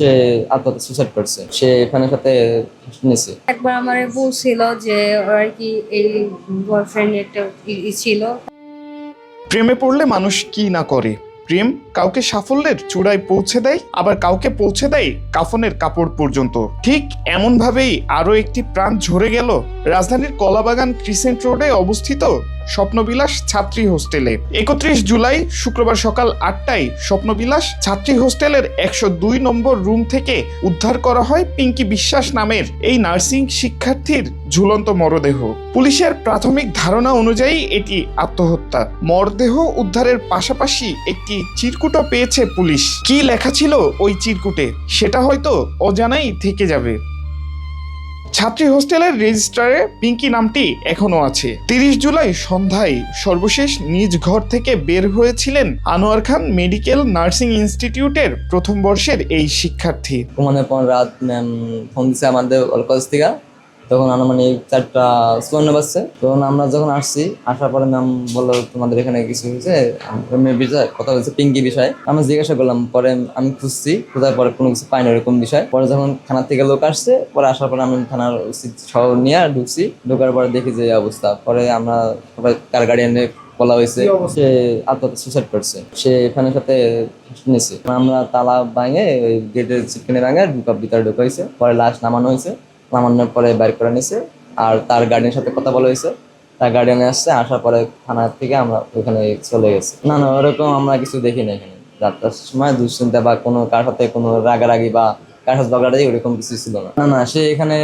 সে আত্মহত্যা সুসাইড করছে। সে এখানের সাথে নিছে। একবার আমারে বলছিল যে ওর আর কি এই বয়ফ্রেন্ড একটা ছিল। প্রেমে পড়লে মানুষ কি না করে। প্রেম কাউকে সাফল্যের চূড়ায় পৌঁছে দেয়, আবার কাউকে পৌঁছে দেয় কাফনের কাপড় পর্যন্ত। ঠিক এমন ভাবেই আরো একটি প্রাণ ঝরে গেল রাজধানীর কলাবাগান ক্রিসেন্ট রোডে অবস্থিত স্বপ্নবিলাস ছাত্রী হোস্টেলে। 31 জুলাই শুক্রবার সকাল 8টায় স্বপ্নবিলাস ছাত্রী হোস্টেলের 102 নম্বর রুম থেকে উদ্ধার করা হয় পিঙ্কি বিশ্বাস নামের এই নার্সিং শিক্ষার্থীর ঝুলন্ত মরদেহ। পুলিশের প্রাথমিক ধারণা অনুযায়ী এটি আত্মহত্যা। মরদেহ উদ্ধারের পাশাপাশি একটি চিরকুটও পেয়েছে পুলিশ। কি লেখা ছিল ওই চিরকুটে সেটা হয়তো অজানাই থেকে যাবে। ছাত্রী হোস্টেলের রেজিস্ট্রারে পিঙ্কি নামটি এখনো আছে। 30 জুলাই সন্ধ্যায় সর্বশেষ নিজ ঘর থেকে বের হয়েছিলেন আনোয়ার খান মেডিকেল নার্সিং ইনস্টিটিউটের প্রথম বর্ষের এই শিক্ষার্থী। ঘুমানোর পর রাত ম্যাম ফোন দিচ্ছে আমাদের কলেজ থেকে। তখন আনুমানিক 4:54 বাজছে। তখন আমরা যখন আসছি, আসার পরে ম্যাম বললো তোমাদের এখানে কিছু হয়েছে, বিষয় কথা বলছে পিঙ্কি বিষয়। আমরা জিজ্ঞাসা করলাম, পরে আমি খুঁজছি, খোঁজার পরে কোনো কিছু পাইনি এরকম বিষয়। পরে যখন থানার থেকে লোক আসছে, পরে আসার পরে আমি থানার শহর নিয়ে ঢুকছি। ঢোকার পরে দেখি যে অবস্থা। পরে আমরা সবাই কার গার্ডিয়ানে বলা হয়েছে সে আত্মহত্যা সুসাইড করছে। সে এখানের সাথে নিছে। আমরা তালা ভাঙে ওই গেটের চিটকানি ভাঙে ভিতরে ঢুকাইছে। পরে লাশ নামানো হয়েছে। নামানোর পরে বাইর করে নিছে। আর তার গার্ডিয়ানের সাথে কথা বলা হয়েছে। তার গার্ডিয়ানে আসছে, আসার পরে থানা থেকে আমরা ওইখানে চলে গেছি। না ওরকম আমরা কিছু দেখি না। এখানে যাত্রার সময় দুশ্চিন্তা বা কোনো কার সাথে কোনো রাগারাগি বা কার সাথে ঝগড়াটাই ওরকম কিছু ছিল না। সে এখানে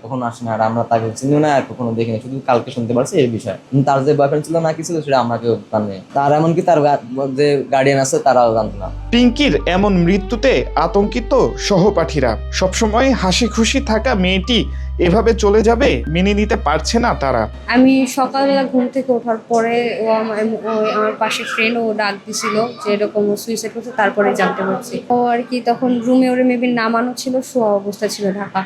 কখনো আসে না। আর আমরা তাকে চিনি না, আর কখনো দেখিনি। শুধু কালকে শুনতে পারছি এই বিষয়। তার যে বয়ফ্রেন্ড ছিল না কি ছিল সেটা আমরা কেউ জানি। তার এমনকি তার যে গার্ডিয়ান আছে তারাও জানতো না। পিঙ্কির এমন মৃত্যুতে আতঙ্কিত সহপাঠীরা। সবসময় হাসি খুশি থাকা মেয়েটি এভাবে চলে যাবে মেনে নিতে পারছে না তারা। আমি সকালবেলা ঘুম থেকে ওঠার পরে আমার পাশে ফ্রেন্ড ও ডাক দিছিল যে এরকম সুইসাইড করছে, তারপরে জানতে পারছি। ও আর কি তখন রুমে ওরে মেবি নামানো ছিল, শোয়া অবস্থা ছিল ঢাকা।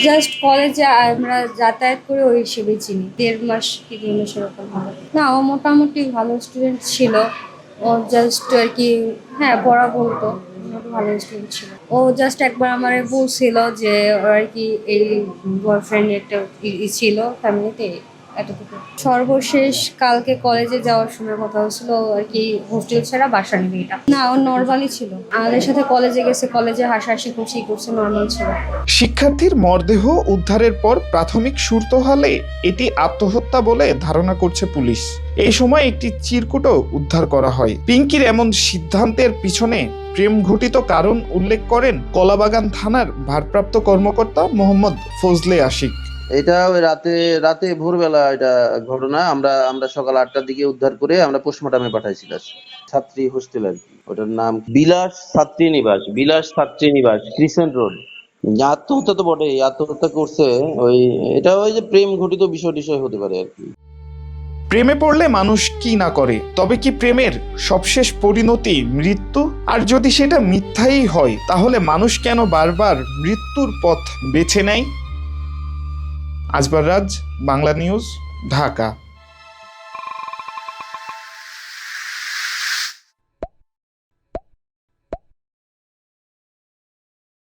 জাস্ট কলেজে আমরা যাতায়াত করে ওই হিসেবে চিনি। 1.5 মাস কি 2 মাস এরকম হবে না। ও মোটামুটি ভালো স্টুডেন্ট ছিল। ও জাস্ট আর কি পড়া বলতো, ভালো স্টুডেন্ট ছিল। ও জাস্ট একবার আমারে বলছিল যে ওর আর কি এই বয়ফ্রেন্ড একটা ছিল ফ্যামিলিতে, এতটুকু। সর্বশেষ কালকে কলেজে যাওয়ার সময় কথা হচ্ছিল আর কি হোস্টেল ছাড়া বাসা নেবে। এটা না, ও নর্মালি ছিল। আমাদের সাথে কলেজে গেছে, কলেজে হাসাহাসি খুশি করছে, নর্মাল ছিল। শিক্ষার্থীর মরদেহ উদ্ধারের পর প্রাথমিক সুরতো হলে এটি আত্মহত্যা বলে ধারণা করছে পুলিশ। এই সময় একটি চিরকুটও উদ্ধার করা হয়। পিঙ্কির এমন সিদ্ধান্তের পিছনে প্রেম ঘটিত কারণ উল্লেখ করেন কলাবাগান থানার ভারপ্রাপ্ত কর্মকর্তা মোহাম্মদ ফজলে আশিক। এটা ওই রাতে ভোরবেলা এটা ঘটনা। আমরা সকাল 8টার দিকে উদ্ধার করে আমরা পোস্টমর্টমে পাঠাইছিলাম। ছাত্রী হোস্টেল আর কি। ওটার নাম বিলাস ছাত্রী নিবাস ক্রিসেন্ট রোড। আত্মহত্যা তো বটে, আত্মহত্যা করছে। এটা ওই যে প্রেম ঘটিত বিষয় হতে পারে আর কি। প্রেমে পড়লে মানুষ কি না করে, তবে কি প্রেমের সবশেষ পরিণতি মৃত্যু? আর যদি সেটা মিথ্যাই হয়, তাহলে মানুষ কেন বারবার মৃত্যুর পথ বেছে নেয়? আজবার রাজ, বাংলা নিউজ, ঢাকা।